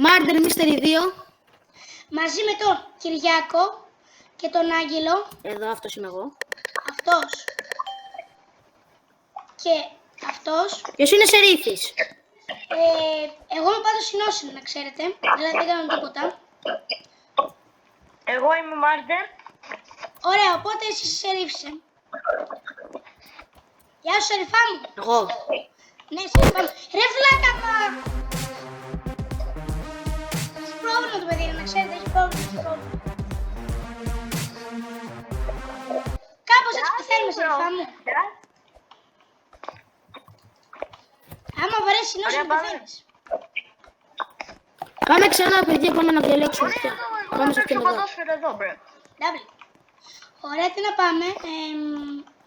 Murder Mystery 2. Μαζί με τον Κυριάκο και τον Άγγελο. Εδώ αυτός είμαι εγώ. Αυτός. Και αυτός. Ποιος είναι σερίφης? Εγώ είμαι πάντως συνώσιλο, να ξέρετε. Δηλαδή δεν κάνω τίποτα. Εγώ είμαι Μάρτερ. Ωραία, οπότε εσύ σερίφησε. Γεια σου, σεριφά μου. Εγώ. Ναι, σεριφά μου. Ρε βλάκα μα. Έχει πρόβλημα το παιδί, να ξέρετε, έχει πρόβλημα. Κάπως έτσι πεθαίνουμε, σεριφά μου. Άμα βαρέσει συνώσιλο, πεθαίνεις. Πάμε ξανά, παιδιά, πάμε να διαλέξουμε αυτό. Πάμε σε αυτήν εδώ. Double. Ωραία, τι να πάμε.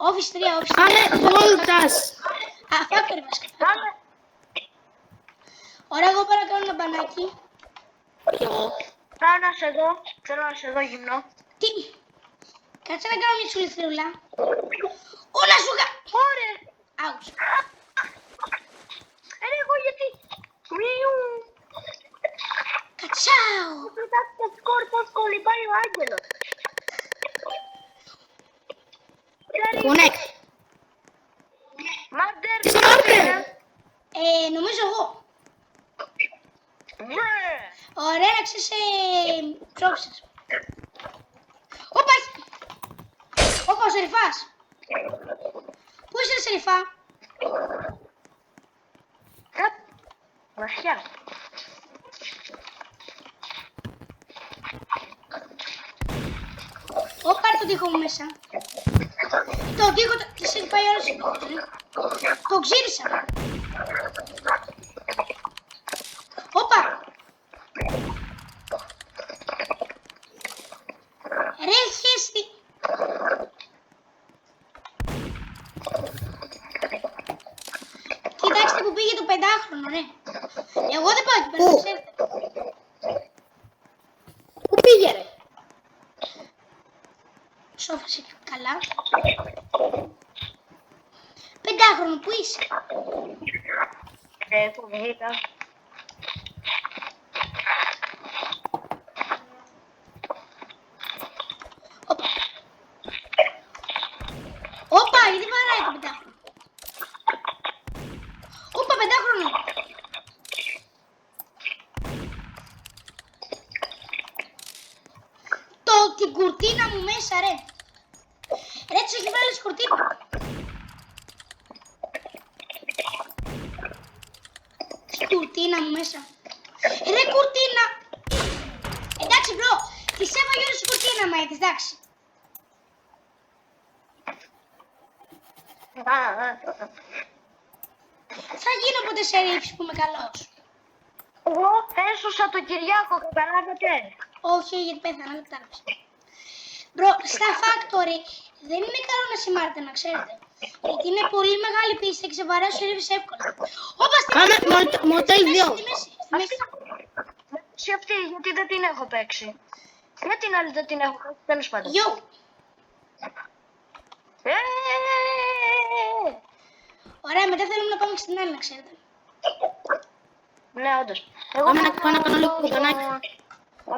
Office 3, Office 3. Πάμε, Voltas. Α, Factory βασικά. Πάμε. Ωραία, εγώ πέρα κάνω ένα μπανάκι. Και εγώ. Θέλω να σε δω γυμνό. Τι. Κάτσε να κάνω μια τσουληθρούλα. Όλα σου γα... Ωραία. Άους. Εγώ γιατί. Μιου. Κατσάου. Κοιτάξτε σκορ πώς κολυμπάει ο Άγγελος. Connect. Μάρτερ. Τι στο Murder? Νομίζω εγώ. Ναι. Ωραία, να ξέρεις πρόξεις. Όπα, έχει. Όπα, ο Σεριφάς. Πού είσαι, ρε Σεριφά? Μασιά. Ω, πάρε τον τοίχο μου μέσα. Το τοίχο της έχει πάει όλος. Το ξύρισα. Όπα. Ρε χέστη. Κοιτάξτε που πήγε το 5χρονο, ρε. Εγώ δεν πάω εκεί πέρα, Πού? το ξέρετε. Πού πήγε, ρε? Σόφασε καλά. 5χρονο, πού είσαι? Που βγήκα. Όπα. Όπα, γιατί βαράει το 5χρονο. Όπα, 5χρονο. Την κουρτίνα μου μέσα, ρε. Ρε, της έχει βάλει κουρτίνα. Την κουρτίνα μου μέσα. Ρε, κουρτίνα. Εντάξει, μπρο. Της έβαλε όλη την κουρτίνα, μα έτσι, εντάξει. Θα γίνω ποτέ σερίφης που είμαι καλός. Εγώ έσωσα τον Κυριάκο, καταλάβατε. Όχι, γιατί πέθανα, δεν κατάλαβες. Μπρο, στα factory δεν είναι καλό να σημάρετε, να ξέρετε. Γιατί είναι πολύ μεγάλη πίστα και σε βαρέσει ο σερίφης εύκολα. Όπα, στη Πάμε, μέση, Motel 2. στη μέση, στη μέση. Σε αυτή, γιατί δεν την έχω παίξει. Για την άλλη δεν την έχω παίξει, τέλος πάντων. Yo. Ωραία, μετά θέλουμε να πάμε και στην άλλη, να ξέρετε. Ναι, όντως. Πάμε να κάνω λίγο κουτανάκι.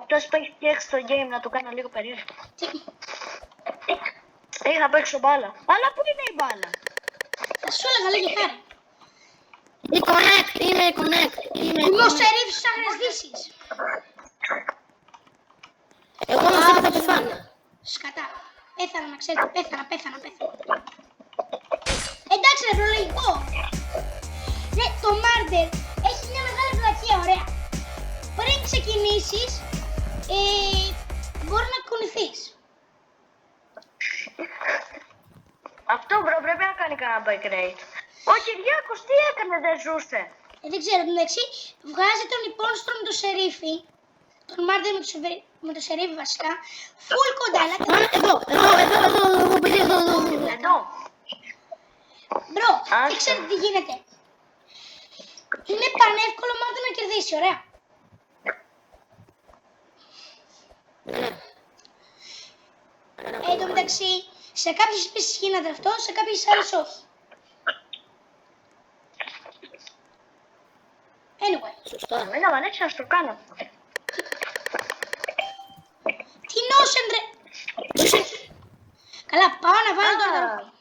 Αυτός που έχει φτιάξει το game να το κάνω λίγο περίεργο. Τι, Θα παίξω μπάλα. Αλλά πού είναι η μπάλα? θα σου έλεγα λέγε χάρη. Είμαι connect. Είμαι ο σερίφης της Άγριας Δύσης. Εγώ αυτό θα πεθάνω. Σκατά. Πέθανα, να ξέρετε. Πέθανα. Εντάξει, ρε, προλογικό. Ρε, το Murder έχει μια μεγάλη πλατεία, ωραία. Πριν ξεκινήσεις, μπορεί να κουνηθείς. Αυτό μπρο πρέπει να κάνει κανένα bike-rate. Ο Κυριάκος τι έκανε, δεν ζούσε? Δεν ξέρω, εντάξει, βγάζει τον υπόστρο με το σερίφι. Τον Murder με το σερίφι βασικά. Φουλ κοντά, ελάτε. Εδώ. Εδώ. Μπρο, Άστα. δεν ξέρετε τι γίνεται. Είναι πανεύκολο Murder να κερδίσει, ωραία. Εν τω μεταξύ, σε κάποιες πίσεις γίνεται αυτό, σε κάποιες άλλες όχι. Anyway. Σωστά. Εμένα μου ανέξει να στο κάνω. Τι νόσεν ρε. Καλά, πάω να βάλω τώρα το ρούχο.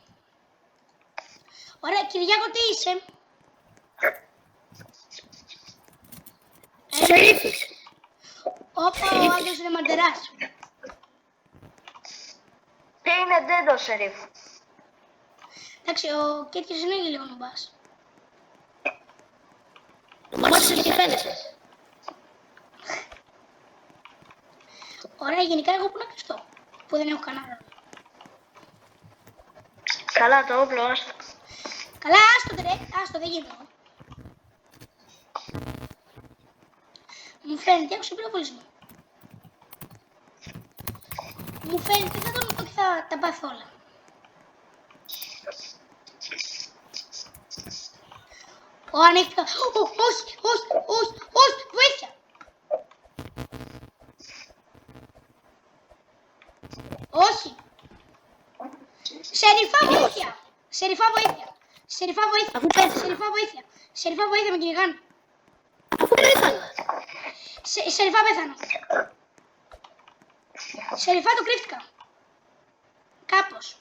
Ωραία, Κυριάκο, τι είσαι? Σερίφης. Όπα, ο άντρας είναι μαντεράς. Και είναι ντέντο σερίφ. Εντάξει, ο Κέτκιος είναι λίγο νουμπάς. Μάθησες και φαίνεσαι. Ωραία, γενικά εγώ που να κρυφτώ, που δεν έχω κανένα ρόλο. Καλά το όπλο, άστο. Καλά, άστο ρε, άστο, δεν γίνεται. Μου φαίνεται, άκουσε πυροβολισμό. Μου φαίνεται, θα τον πω και θα τα πάθω όλα. Ω, ανέχτηκα. Όχι, βοήθεια. Όχι. Σεριφά, βοήθεια. Σεριφά, βοήθεια. Σεριφά, βοήθεια. Αφού πέθανε. Σεριφά, βοήθεια. Σεριφά, βοήθεια, με κυνηγάνε. Αφού πέθανα. Σεριφά, πέθανα. Σεριφά, του κρύφτηκα. Κάπως.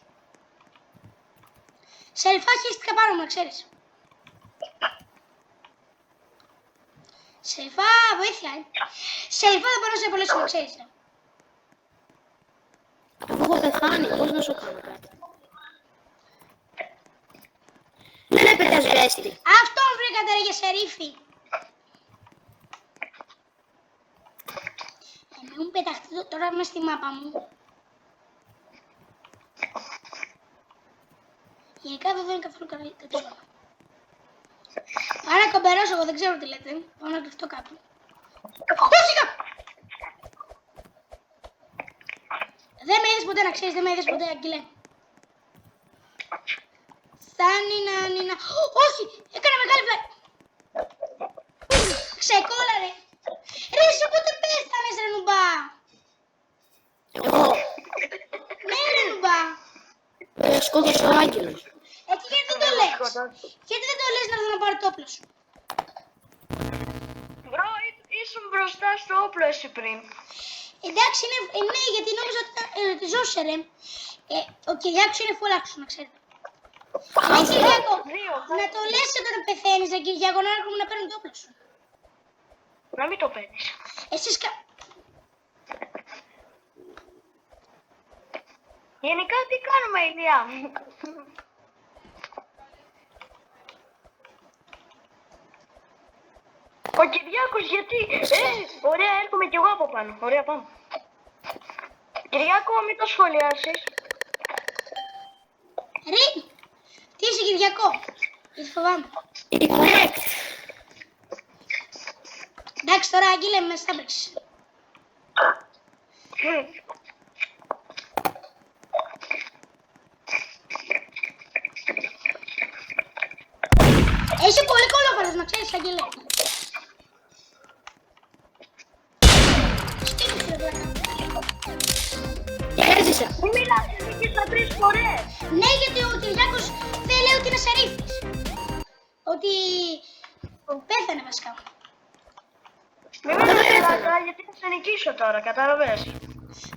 Σεριφά, χέστηκα πάνω μου, να ξέρεις. Σεριφά, βοήθεια. Σεριφά, δεν μπορώ να σε απολύσω, να ξέρεις. Αφού έχω πεθάνει, πώς να σου κάνω κάτι. Δεν έπαιρνες βέστη. Αυτόν βρήκατε ρε για σερίφη. Μην μου πεταχτεί τώρα μες στη μάπα μου. Γενικά εδώ δεν είναι καθόλου καλή ζώνα. Πάω να κομπερώσω, εγώ δεν ξέρω τι λέτε. Πάω να κρυφτώ κάπου. Όσικα! Δεν με είδες ποτέ, να ξέρεις, δεν με είδες ποτέ, Αγγελέ. Νίνα. Όχι! Έκανα μεγάλη βλάκια. Ξεκόλα ρε. Ρε εσύ πότε πέθανες ρε νουμπά. Εγώ Ναι ρε νουμπά. σκότωσα ο Άγγελος. Έτσι γιατί δεν το λες. Γιατί δεν το λες να έρθω να πάρω το όπλο σου. Μπρο, ήσουν μπροστά στο όπλο εσύ πριν. Εντάξει, ναι, γιατί νόμιζα ότι ζώσε ρε. Ο Κυριάκος είναι φουλάξος, να ξέρετε. Ναι, Κυριάκο, να το λες όταν πεθαίνεις, ρε Κυριάκο, να έρχομαι να παίρνω το όπλο σου. Να μην το παίρνεις. Εσείς Γενικά τι κάνουμε, Ηλία. Ο Κυριάκος γιατί... ωραία, έρχομαι κι εγώ από πάνω. Ωραία, πάμε. Κυριάκο, μην το σχολιάσεις. Ρε, τι είσαι Κυριακό. Γιατί φοβάμαι. Correct. Εντάξει, τώρα Άγγελε με στάμπρεξες. Είσαι πολύ κολόφαρος, να ξέρεις, Άγγελε. Σκύψε, ρε βλάκα. Έζησα. Μην μιλάς, νίκησα 3 φορές. Ναι, γιατί ο Κυριάκος δεν λέει ότι είναι σερίφης. Ότι πέθανε βασικά. Μην μιλάς πλάκα, γιατί θα σε νικήσω τώρα, κατάλαβες.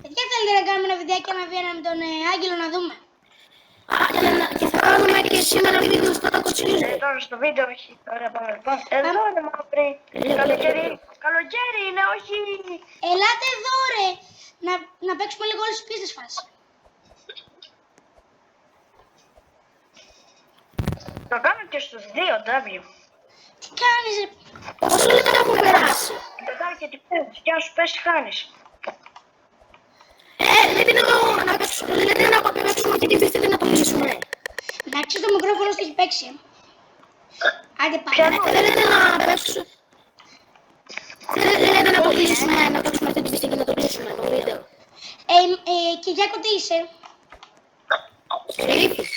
Παιδιά, θέλετε να κάνουμε ένα βιντεάκι αναβίανα με τον Άγγελο να δούμε. Και θα κάνουμε και σήμερα βίντεο στο κοτσιλίζο. Τώρα στο βίντεο, όχι. Ωραία, πάμε. Εδώ είναι μαύρη. Καλοκαίρι είναι, όχι. Ελάτε εδώ ρε, να παίξουμε λίγο όλες τις πίστες φάση. Το κάνω και στους 2W. Τι κάνεις ρε. Πόσο λεπτά έχουν περάσει. Πετάει και την πέφτεις και αν σου πέσει χάνεις. Λέτε να παίξουμε και την πίστη να το λύσουμε. Να ξέρεις το μικρόφωνο στο έχει παίξει. Άντε Ποια πάμε. Θέλετε να παίξουμε. Θέλετε να το λύσουμε, να παίξουμε αυτή την πίστη και να το λύσουμε το βίντεο. Κυριάκο, τι είσαι. Σερίφης.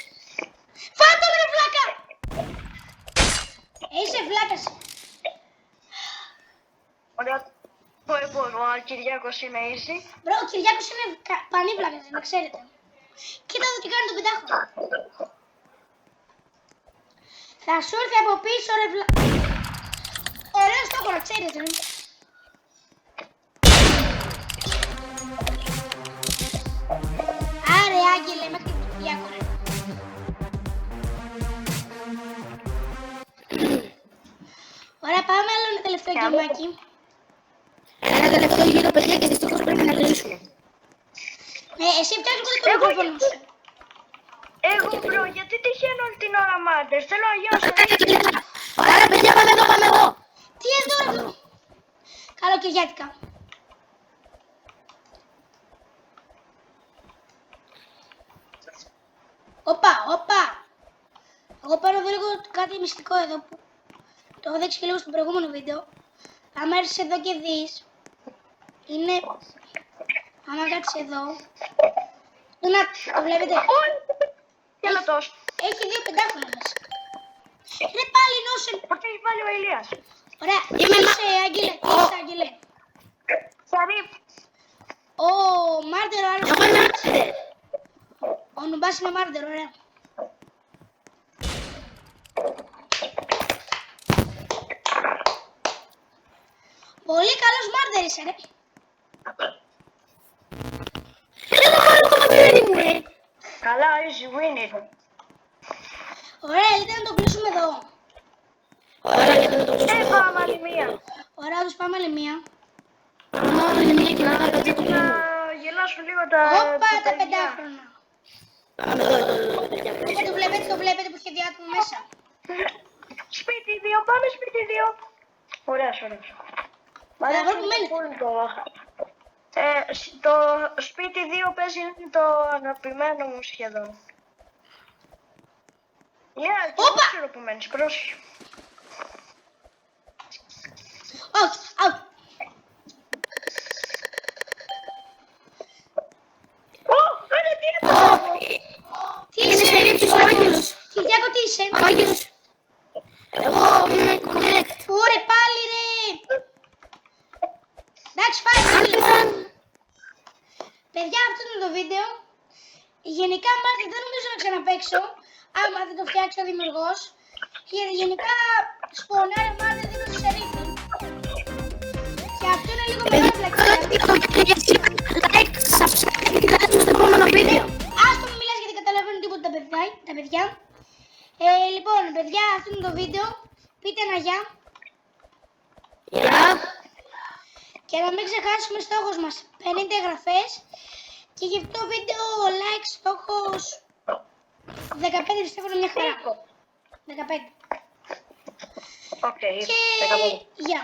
Φάτο ρε βλάκα. Είσαι βλάκας. Ωραία. Ο Κυριάκος είναι easy. Μπρο, ο Κυριάκος είναι πανίβλακας, να ξέρετε. Κοίτα εδώ τι κάνει τον πεντάχρονο. Θα σου έρθει από πίσω ρε βλάκα. ωραίο στόχο, να ξέρεις, ρε. Άρε, Άγγελε, μέχρι την Κυριακό, ρε. Ωραία, πάμε άλλο ένα τελευταίο γεμάκι. Ένα τελευταίο γύρο, παιδιά, και δυστυχώς πρέπει να κλείσουμε. Εσύ φτιάχνεις το μικρόφωνο σου. Εγώ μπρο, γιατί τυχαίνω όλη την ώρα μάντες, θέλω να γιώσω. Ωραία, παιδιά, πάμε εδώ, πάμε εδώ. Τι εδώ. Καλοκαιριάτικα. Όπα. Εγώ πάρω εδώ λίγο κάτι μυστικό εδώ που το έχω δείξει και λίγο στο προηγούμενο βίντεο. Άμα έρθεις εδώ και δεις, είναι... Άμα κάτσεις εδώ... Το βλέπετε. Γελατός. Έχει 2 πεντάχρονα μέσα. Είναι πάλι νόσεν. Πώς έχει βάλει ο Ηλίας. Ωραία. Είσαι, Άγγελε. Είσαι, Άγγελε. Σαρίπ. Ο Μάρτερ, ο άλλος. Εγώ είμαι Μάρτερ. Ο Νουμπάς είναι Μάρτερ, ωραία. Πολύ καλός Μάρτερ είσαι, ρε. Δεν θα πάρω το μαγειρένι μου, ρε. Καλά, easy win it. Ωραία, είτε να το κλείσουμε εδώ. Ωραία, γιατί να το κλείσουμε. Πάμε άλλη μία. Ωραία, τους πάμε άλλη μία. Μόνο είναι μία και να κάνω κάτι Να γελάσω λίγο τα... Όπα, τα παιδιά. πεντάχρονα. Πάμε εδώ, παιδιά. Το βλέπετε που έχει διάτομο μέσα. Σπίτι 2, πάμε σπίτι 2. Ωραίος. Εδώ που μένει. Το σπίτι 2 παίζει είναι το αγαπημένο μου σχεδόν. Και δεν ξέρω που μένεις, πρόσεχε. Όχι, out. Τι έπαθα. Τι Είναι είσαι, σε ρίψεις ο Άγγελος. Κυριάκο, τι είσαι. Ο Άγγελος. Εγώ είμαι connect. Ωρε πάλι, ρε. Εντάξει, φάει. Παιδιά, αυτό είναι το βίντεο. Γενικά, μάλιστα, δεν νομίζω να ξαναπαίξω. Άμα δεν το φτιάξει ο δημιουργός. Γενικά, σπονάρε μάλλον δεν είναι σε ρίχνει. Και αυτό είναι λίγο μεγάλο πλακιά. Like, subscribe και κάντε στο επόμενο βίντεο. Άστο μην μιλάς γιατί καταλαβαίνουν τίποτα τα παιδιά. Λοιπόν, παιδιά, αυτό είναι το βίντεο. Πείτε ένα γεια. Γεια. Και να μην ξεχάσουμε στόχος μας 50 εγγραφές. Και γι' αυτό το βίντεο like στόχος 15 πιστεύω είναι μια χαρά. 15. Οκ, Και okay, γεια.